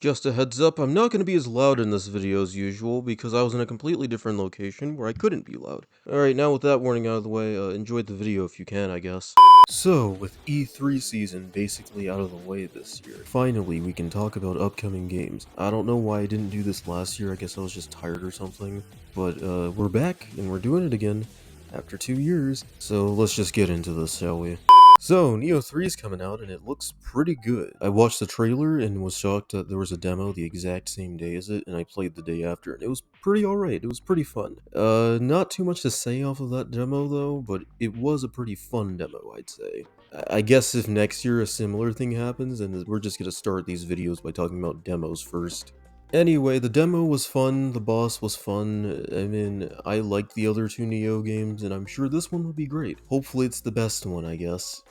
Just a heads up, I'm not going to be as loud in this video as usual because I was in a completely different location where I couldn't be loud. Alright, now with that warning out of the way, enjoy the video if you can, I guess. So, with E3 season basically out of the way this year, finally we can talk about upcoming games. I don't know why I didn't do this last year, I guess I was just tired or something, but we're back and we're doing it again after 2 years. So let's just get into this, shall we? So, Nioh 3 is coming out, and it looks pretty good. I watched the trailer and was shocked that there was a demo the exact same day as it, and I played the day after, and it was pretty alright. It was pretty fun. Not too much to say off of that demo, though, but it was a pretty fun demo, I'd say. I guess if next year a similar thing happens, then we're just gonna start these videos by talking about demos first. Anyway, the demo was fun, the boss was fun. I mean, I liked the other two Nioh games, and I'm sure this one will be great. Hopefully it's the best one, I guess.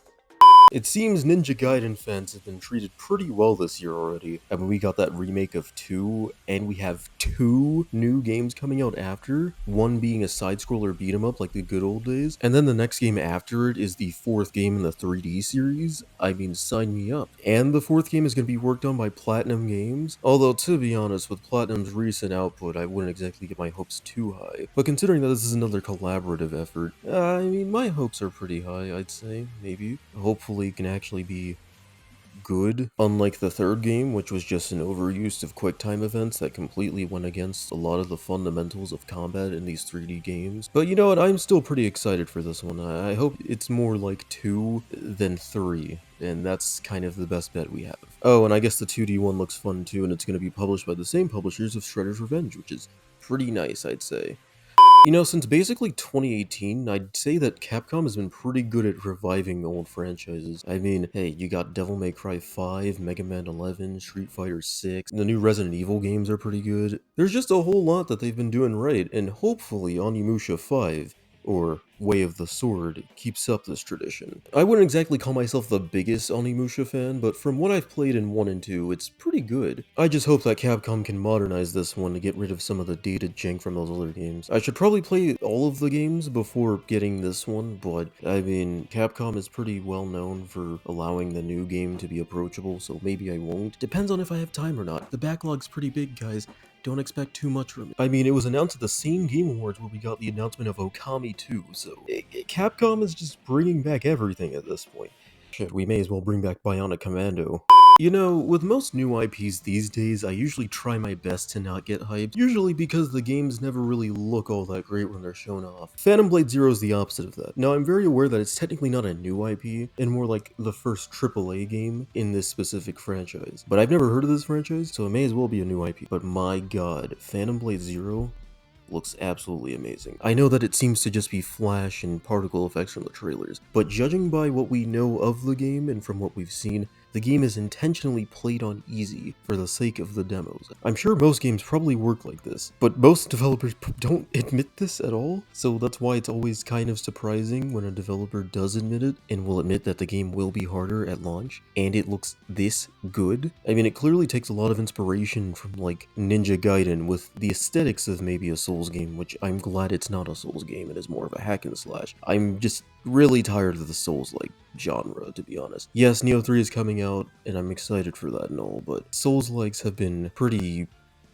It seems Ninja Gaiden fans have been treated pretty well this year already. I mean, we got that remake of 2, and we have 2 new games coming out after, one being a side-scroller beat-em-up like the good old days, and then the next game after it is the 4th game in the 3D series. I mean, sign me up. And the 4th game is going to be worked on by Platinum Games, although to be honest, with Platinum's recent output, I wouldn't exactly get my hopes too high. But considering that this is another collaborative effort, I mean, my hopes are pretty high, I'd say, maybe. Hopefully it can actually be good, unlike the 3rd game, which was just an overuse of QuickTime events that completely went against a lot of the fundamentals of combat in these 3D games. But you know what, I'm still pretty excited for this one. I hope it's more like 2 than 3, and that's kind of the best bet we have. Oh, and I guess the 2D one looks fun too, and it's going to be published by the same publishers of Shredder's Revenge, which is pretty nice, I'd say. You know, since basically 2018, I'd say that Capcom has been pretty good at reviving old franchises. I mean, hey, you got Devil May Cry 5, Mega Man 11, Street Fighter 6, the new Resident Evil games are pretty good. There's just a whole lot that they've been doing right, and hopefully Onimusha 5, or Way of the Sword, keeps up this tradition. I wouldn't exactly call myself the biggest Onimusha fan, but from what I've played in 1 and 2, it's pretty good. I just hope that Capcom can modernize this one to get rid of some of the dated jank from those other games. I should probably play all of the games before getting this one, but I mean, Capcom is pretty well known for allowing the new game to be approachable, so maybe I won't. Depends on if I have time or not. The backlog's pretty big, guys. Don't expect too much from it. I mean, it was announced at the same Game Awards where we got the announcement of Okami 2, so Capcom is just bringing back everything at this point. Shit, we may as well bring back Bionic Commando. You know, with most new IPs these days, I usually try my best to not get hyped, usually because the games never really look all that great when they're shown off. Phantom Blade Zero is the opposite of that. Now, I'm very aware that it's technically not a new IP, and more like the first AAA game in this specific franchise. But I've never heard of this franchise, so it may as well be a new IP. But my god, Phantom Blade Zero looks absolutely amazing. I know that it seems to just be flash and particle effects from the trailers, but judging by what we know of the game and from what we've seen, the game is intentionally played on easy for the sake of the demos. I'm sure most games probably work like this, but most developers don't admit this at all, so that's why it's always kind of surprising when a developer does admit it and will admit that the game will be harder at launch, and it looks this good. I mean, it clearly takes a lot of inspiration from like Ninja Gaiden with the aesthetics of maybe a Souls game, which I'm glad it's not a Souls game, it is more of a hack and slash. I'm just really tired of the Souls-like genre, to be honest. Yes, Nioh 3 is coming out, and I'm excited for that and all, but Souls-likes have been pretty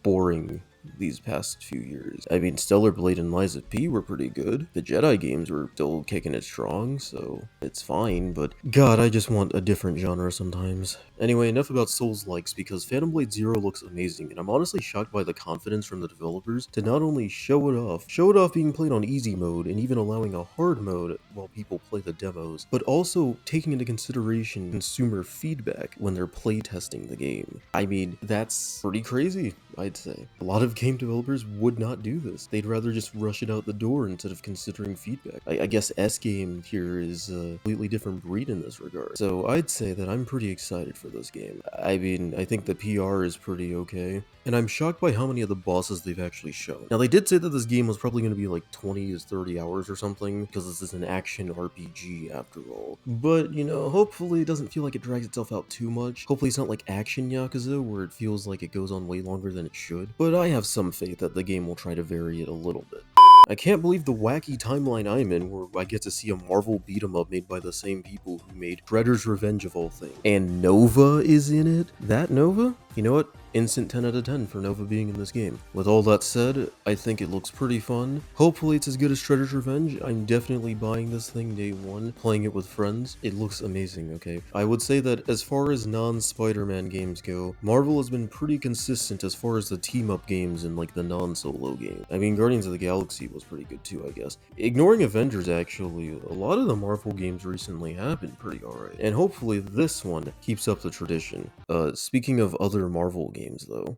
boring these past few years. I mean, Stellar Blade and Lies of P were pretty good. The Jedi games were still kicking it strong, so it's fine, but god, I just want a different genre sometimes. Anyway, enough about Souls-likes, because Phantom Blade Zero looks amazing, and I'm honestly shocked by the confidence from the developers to not only show it off being played on easy mode, and even allowing a hard mode while people play the demos, but also taking into consideration consumer feedback when they're playtesting the game. I mean, that's pretty crazy, I'd say. A lot of game developers would not do this. They'd rather just rush it out the door instead of considering feedback. I guess S-Game here is a completely different breed in this regard. So I'd say that I'm pretty excited for this game. I mean, I think the PR is pretty okay, and I'm shocked by how many of the bosses they've actually shown. Now, they did say that this game was probably going to be like 20 to 30 hours or something, because this is an action RPG after all. But, you know, hopefully it doesn't feel like it drags itself out too much. Hopefully it's not like Action Yakuza, where it feels like it goes on way longer than it should. But I have some faith that the game will try to vary it a little bit. I can't believe the wacky timeline I'm in, where I get to see a Marvel beat-em-up made by the same people who made Shredder's Revenge of all things. And Nova is in it? That Nova? You know what? instant 10 out of 10 for Nova being in this game. With all that said, I think it looks pretty fun. Hopefully it's as good as Shredder's Revenge. I'm definitely buying this thing day one, playing it with friends. It looks amazing, okay? I would say that as far as non-Spider-Man games go, Marvel has been pretty consistent as far as the team-up games and like the non-solo game. I mean, Guardians of the Galaxy was pretty good too, I guess. Ignoring Avengers, actually, a lot of the Marvel games recently have been pretty alright. And hopefully this one keeps up the tradition. Speaking of other Marvel games though,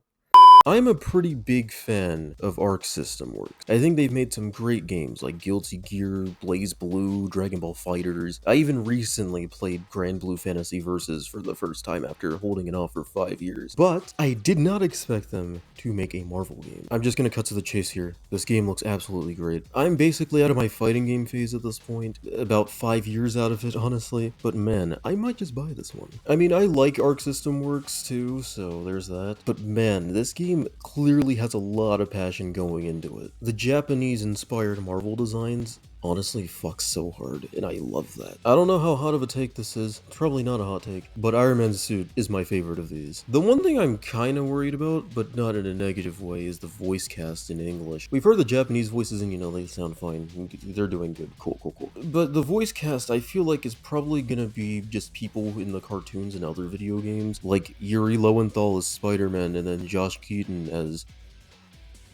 I'm a pretty big fan of Arc System Works. I think they've made some great games like Guilty Gear, Blaze Blue, Dragon Ball FighterZ. I even recently played Grand Blue Fantasy Versus for the first time after holding it off for 5 years. But I did not expect them to make a Marvel game. I'm just gonna cut to the chase here. This game looks absolutely great. I'm basically out of my fighting game phase at this point, about 5 years out of it, honestly. But man, I might just buy this one. I mean, I like Arc System Works too, so there's that. But man, this game clearly has a lot of passion going into it. The Japanese-inspired Marvel designs honestly fucks so hard, and I love that. I don't know how hot of a take this is, it's probably not a hot take, but Iron Man's suit is my favorite of these. The one thing I'm kinda worried about, but not in a negative way, is the voice cast in English. We've heard the Japanese voices and they sound fine, they're doing good, cool. But the voice cast I feel like is probably gonna be just people in the cartoons and other video games, like Yuri Lowenthal as Spider-Man and then Josh Keaton as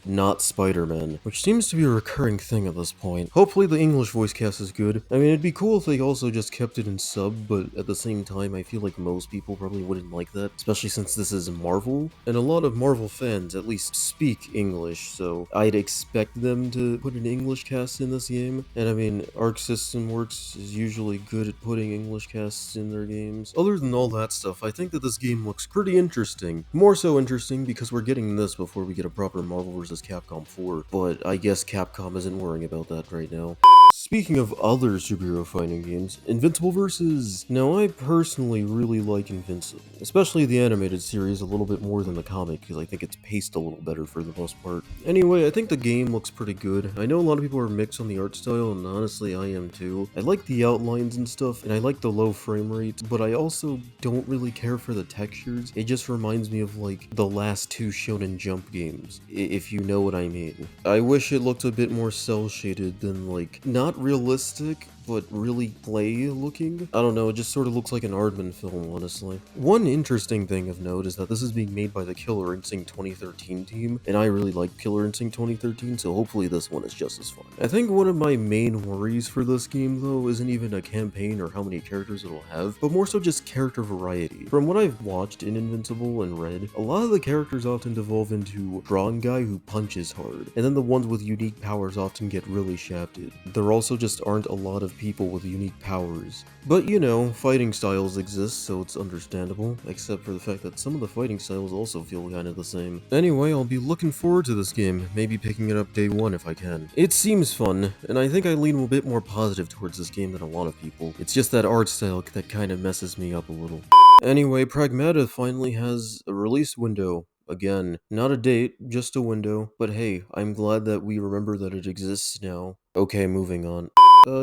not Spider-Man, which seems to be a recurring thing at this point. Hopefully the English voice cast is good. I mean, it'd be cool if they also just kept it in sub, but at the same time, I feel like most people probably wouldn't like that, especially since this is Marvel, and a lot of Marvel fans at least speak English, so I'd expect them to put an English cast in this game. And I mean, Arc System Works is usually good at putting English casts in their games. Other than all that stuff, I think that this game looks pretty interesting. More so interesting because we're getting this before we get a proper Marvel vs. Capcom 4, but I guess Capcom isn't worrying about that right now. Speaking of other superhero fighting games, Invincible versus... Now, I personally really like Invincible, especially the animated series a little bit more than the comic, because I think it's paced a little better for the most part. Anyway, I think the game looks pretty good. I know a lot of people are mixed on the art style, and honestly, I am too. I like the outlines and stuff, and I like the low frame rates, but I also don't really care for the textures. It just reminds me of, like, the last two Shonen Jump games, if you know what I mean. I wish it looked a bit more cel-shaded than, like, not realistic, but really play looking. I don't know, it just sort of looks like an Aardman film, honestly. One interesting thing of note is that this is being made by the Killer Instinct 2013 team, and I really like Killer Instinct 2013, so hopefully this one is just as fun. I think one of my main worries for this game, though, isn't even a campaign or how many characters it'll have, but more so just character variety. From what I've watched in Invincible and read, a lot of the characters often devolve into strong guy who punches hard, and then the ones with unique powers often get really shafted. There also just aren't a lot of people with unique powers. But you know, fighting styles exist, so it's understandable, except for the fact that some of the fighting styles also feel kind of the same. Anyway, I'll be looking forward to this game, maybe picking it up day one if I can. It seems fun, and I think I lean a bit more positive towards this game than a lot of people. It's just that art style that kind of messes me up a little. Anyway, Pragmata finally has a release window. Again, not a date, just a window. But hey, I'm glad that we remember that it exists now. Okay, moving on.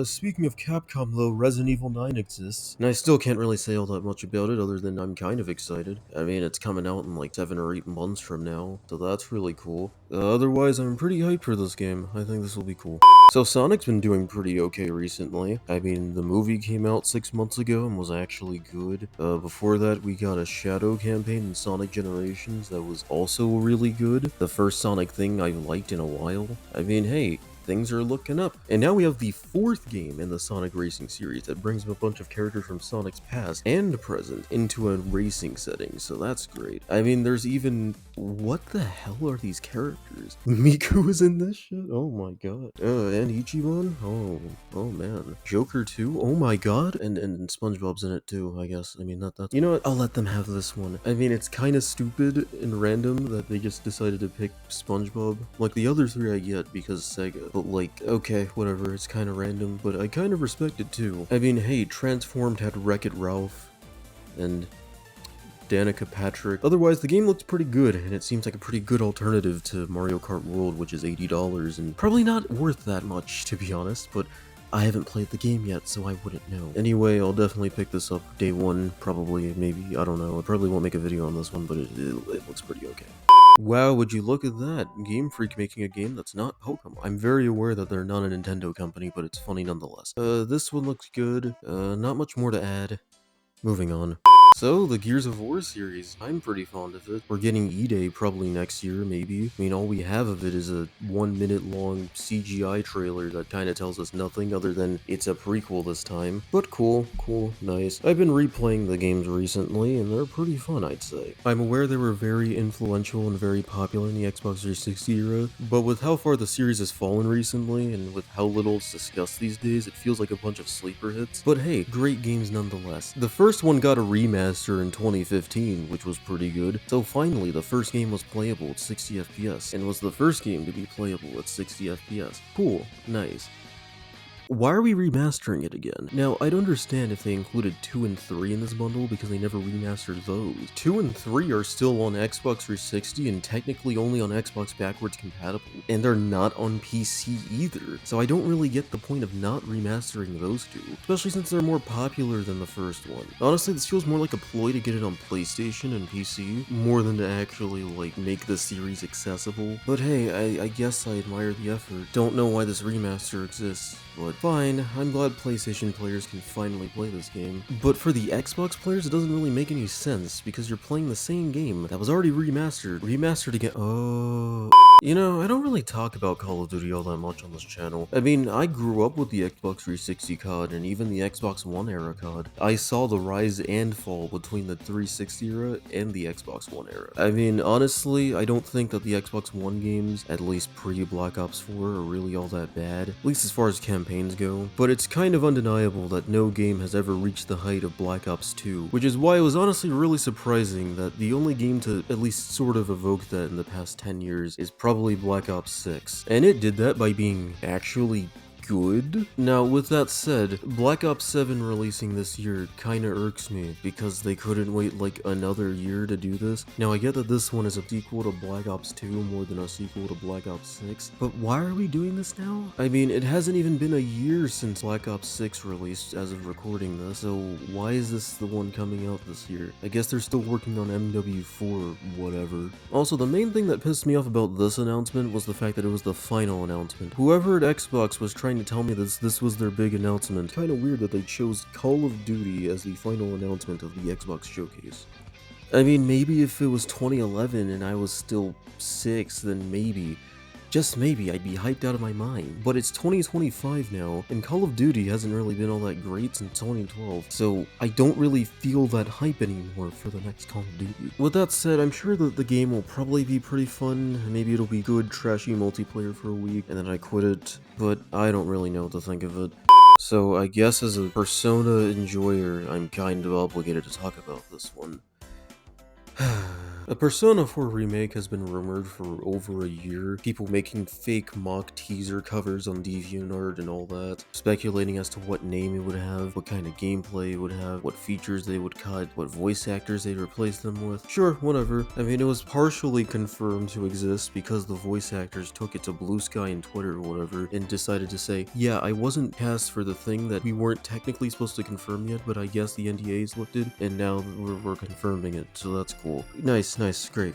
Speaking of Capcom though, Resident Evil 9 exists, and I still can't really say all that much about it other than I'm kind of excited. I mean, it's coming out in like 7 or 8 months from now, so that's really cool. Otherwise, I'm pretty hyped for this game. I think this will be cool. So Sonic's been doing pretty okay recently. I mean, the movie came out 6 months ago and was actually good. Before that, we got a Shadow campaign in Sonic Generations that was also really good. The first Sonic thing I've liked in a while. I mean, hey, things are looking up. And now we have the 4th game in the Sonic Racing series that brings a bunch of characters from Sonic's past and present into a racing setting, so that's great. I mean, there's even... What the hell are these characters? Miku is in this shit? Oh my god. And Ichiban? Oh man. Joker too? Oh my god. And SpongeBob's in it too, I guess. I mean, that's... You know what? I'll let them have this one. I mean, it's kind of stupid and random that they just decided to pick SpongeBob. Like, the other 3 I get because Sega. But like, okay, whatever, it's kind of random, but I kind of respect it too. I mean, hey, Transformed had Wreck-It Ralph, and Danica Patrick. Otherwise, the game looks pretty good, and it seems like a pretty good alternative to Mario Kart World, which is $80, and probably not worth that much, to be honest, but I haven't played the game yet, so I wouldn't know. Anyway, I'll definitely pick this up day one, probably, maybe, I don't know. I probably won't make a video on this one, but it looks pretty okay. Wow, would you look at that? Game Freak making a game that's not Pokemon. I'm very aware that they're not a Nintendo company, but it's funny nonetheless. This one looks good. Not much more to add. Moving on. So, the Gears of War series, I'm pretty fond of it. We're getting E-Day probably next year, maybe. I mean, all we have of it is a 1 minute long CGI trailer that kinda tells us nothing other than it's a prequel this time. But cool, nice. I've been replaying the games recently, and they're pretty fun, I'd say. I'm aware they were very influential and very popular in the Xbox 360 era, but with how far the series has fallen recently, and with how little it's discussed these days, it feels like a bunch of sleeper hits. But hey, great games nonetheless. The first one got a remaster in 2015, which was pretty good. So finally, the first game was playable at 60 FPS, and was the first game to be playable at 60 FPS. Cool, nice. Why are we remastering it again? Now, I'd understand if they included 2 and 3 in this bundle because they never remastered those. 2 and 3 are still on Xbox 360 and technically only on Xbox backwards compatible, and they're not on PC either, so I don't really get the point of not remastering those two, especially since they're more popular than the first one. Honestly, this feels more like a ploy to get it on PlayStation and PC, more than to actually, like, make the series accessible. But hey, I guess I admire the effort. Don't know why this remaster exists, but fine, I'm glad PlayStation players can finally play this game. But for the Xbox players, it doesn't really make any sense, because you're playing the same game that was already remastered again. Oh. You know, I don't really talk about Call of Duty all that much on this channel. I mean, I grew up with the Xbox 360 COD and even the Xbox One era COD. I saw the rise and fall between the 360 era and the Xbox One era. I mean, honestly, I don't think that the Xbox One games, at least pre-Black Ops 4, are really all that bad, at least as far as campaigns go, but it's kind of undeniable that no game has ever reached the height of Black Ops 2, which is why it was honestly really surprising that the only game to at least sort of evoke that in the past 10 years is probably Black Ops 6, and it did that by being actually good. Now, with that said, Black Ops 7 releasing this year kinda irks me, because they couldn't wait like another year to do this. Now, I get that this one is a sequel to Black Ops 2 more than a sequel to Black Ops 6, but why are we doing this now? I mean, it hasn't even been a year since Black Ops 6 released as of recording this, so why is this the one coming out this year? I guess they're still working on MW4, whatever. Also, the main thing that pissed me off about this announcement was the fact that it was the final announcement. Whoever at Xbox was trying to tell me this was their big announcement. Kinda weird that they chose Call of Duty as the final announcement of the Xbox showcase. I mean, maybe if it was 2011 and I was still 6, then maybe, just maybe, I'd be hyped out of my mind. But it's 2025 now, and Call of Duty hasn't really been all that great since 2012, so I don't really feel that hype anymore for the next Call of Duty. With that said, I'm sure that the game will probably be pretty fun. Maybe it'll be good, trashy multiplayer for a week, and then I quit it, but I don't really know what to think of it. So I guess as a Persona enjoyer, I'm kind of obligated to talk about this one. A Persona 4 remake has been rumored for over a year, people making fake mock teaser covers on DeviantArt and all that, speculating as to what name it would have, what kind of gameplay it would have, what features they would cut, what voice actors they'd replace them with. Sure, whatever. I mean, it was partially confirmed to exist because the voice actors took it to Blue Sky and Twitter or whatever and decided to say, yeah, I wasn't cast for the thing that we weren't technically supposed to confirm yet, but I guess the NDA is lifted, and now we're confirming it, so that's cool. Nice, great.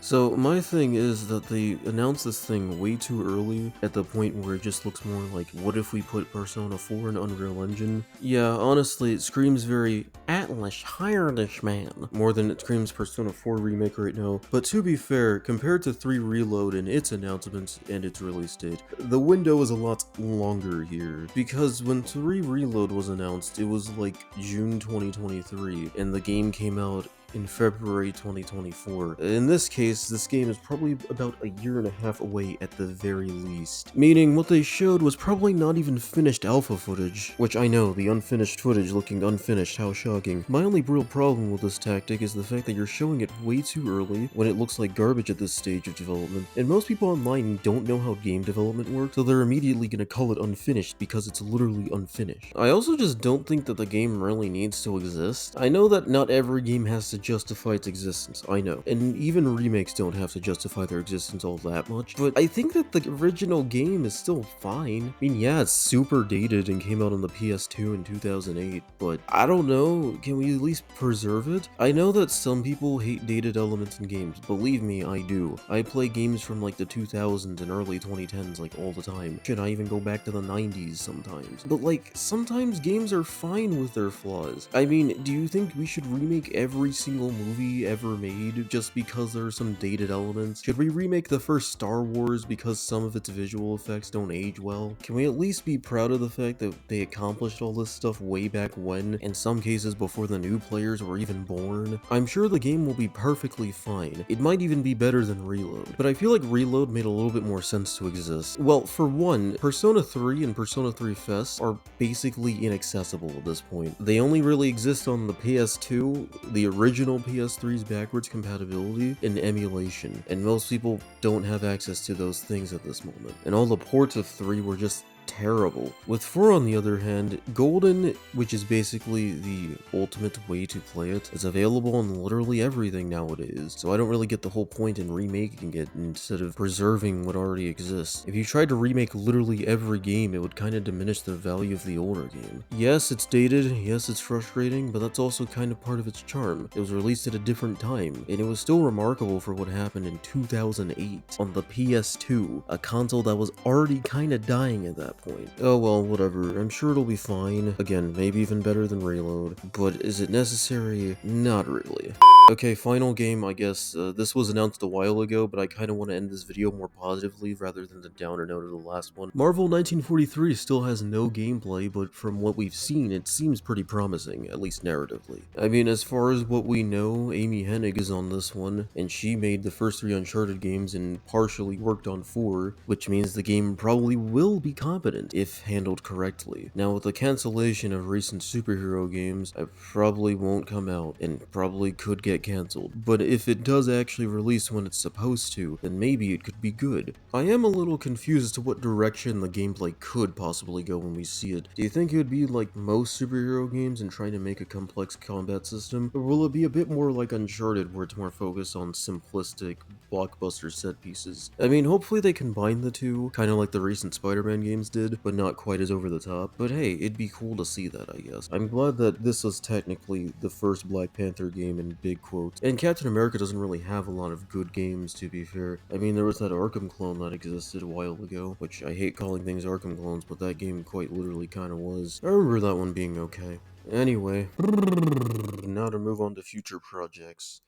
So my thing is that they announced this thing way too early, at the point where it just looks more like, what if we put Persona 4 in Unreal Engine? Yeah, honestly, it screams very Atlas Hiredish Man, more than it screams Persona 4 remake right now. But to be fair, compared to 3 Reload and its announcement and its release date, the window is a lot longer here, because when 3 Reload was announced, it was like June 2023, and the game came out in February 2024. In this case, this game is probably about a year and a half away at the very least. Meaning, what they showed was probably not even finished alpha footage. Which I know, the unfinished footage looking unfinished, how shocking. My only real problem with this tactic is the fact that you're showing it way too early, when it looks like garbage at this stage of development. And most people online don't know how game development works, so they're immediately gonna call it unfinished because it's literally unfinished. I also just don't think that the game really needs to exist. I know that not every game has to justify its existence, I know. And even remakes don't have to justify their existence all that much, but I think that the original game is still fine. I mean, yeah, it's super dated and came out on the PS2 in 2008, but I don't know, can we at least preserve it? I know that some people hate dated elements in games. Believe me, I do. I play games from like the 2000s and early 2010s like all the time. Shit, I even go back to the 90s sometimes. But like, sometimes games are fine with their flaws. I mean, do you think we should remake every single movie ever made just because there are some dated elements? Should we remake the first Star Wars because some of its visual effects don't age well? Can we at least be proud of the fact that they accomplished all this stuff way back when, in some cases before the new players were even born? I'm sure the game will be perfectly fine. It might even be better than Reload, but I feel like Reload made a little bit more sense to exist. Well, for one, Persona 3 and Persona 3 Fest are basically inaccessible at this point. They only really exist on the PS2, the original PS3's backwards compatibility, and emulation, and most people don't have access to those things at this moment. And all the ports of 3 were just terrible. With 4 on the other hand, Golden, which is basically the ultimate way to play it, is available on literally everything nowadays, so I don't really get the whole point in remaking it instead of preserving what already exists. If you tried to remake literally every game, it would kinda diminish the value of the older game. Yes, it's dated, yes, it's frustrating, but that's also kind of part of its charm. It was released at a different time, and it was still remarkable for what happened in 2008 on the PS2, a console that was already kinda dying at that point. Oh well, whatever, I'm sure it'll be fine. Again, maybe even better than Reload, but is it necessary? Not really. Okay, final game, I guess. This was announced a while ago, but I kinda want to end this video more positively rather than the downer note of the last one. Marvel 1943 still has no gameplay, but from what we've seen, it seems pretty promising, at least narratively. I mean, as far as what we know, Amy Hennig is on this one, and she made the first 3 Uncharted games and partially worked on 4, which means the game probably will be competent if handled correctly. Now, with the cancellation of recent superhero games, I probably won't come out, and probably could get cancelled, but if it does actually release when it's supposed to, then maybe it could be good. I am a little confused as to what direction the gameplay could possibly go when we see it. Do you think it would be like most superhero games and trying to make a complex combat system, or will it be a bit more like Uncharted where it's more focused on simplistic blockbuster set pieces? I mean, hopefully they combine the two, kind of like the recent Spider-Man games did, but not quite as over the top. But hey, it'd be cool to see that, I guess. I'm glad that this was technically the first Black Panther game in big quotes. And Captain America doesn't really have a lot of good games, to be fair. I mean, there was that Arkham clone that existed a while ago, which I hate calling things Arkham clones, but that game quite literally kind of was. I remember that one being okay. Anyway, now to move on to future projects.